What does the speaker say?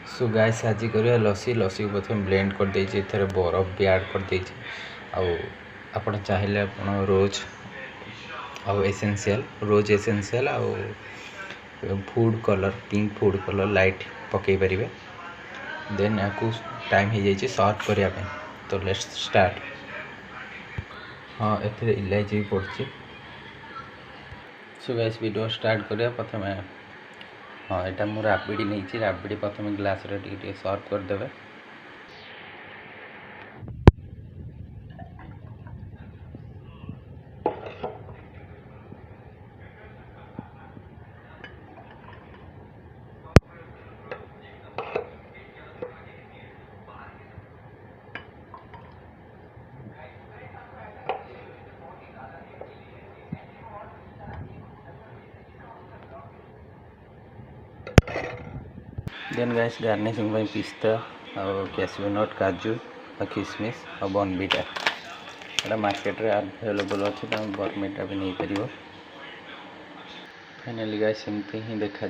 So guys आज करिया लस्सी लस्सी को प्रथम ब्लेंड कर देछि एथरे बरफ भी ऐड कर देछि आपण चाहिले आपण रोज रोज essential food colour pink food colour light पकई पारे देन या टाइम हो जाइए सर्व करने तो लेट्स स्टार्ट। हाँ एथे इलायची भी पड़ची। सो गाइस वीडियो स्टार्ट करिया प्रथम हाँ यहाँ मुझे राबिड़ी नहीं राबिड़ी प्रथम ग्लास रे सर्व करदे। देन गाइस गार्निशिंग पिस्ता और कैश्यू नट काजू और किशमिश और बॉर्नविटा यहाँ मार्केट रे अवेलेबल अच्छे बॉर्नविटा भी नहीं पार। फाइनली गाइस सेमती ही देखा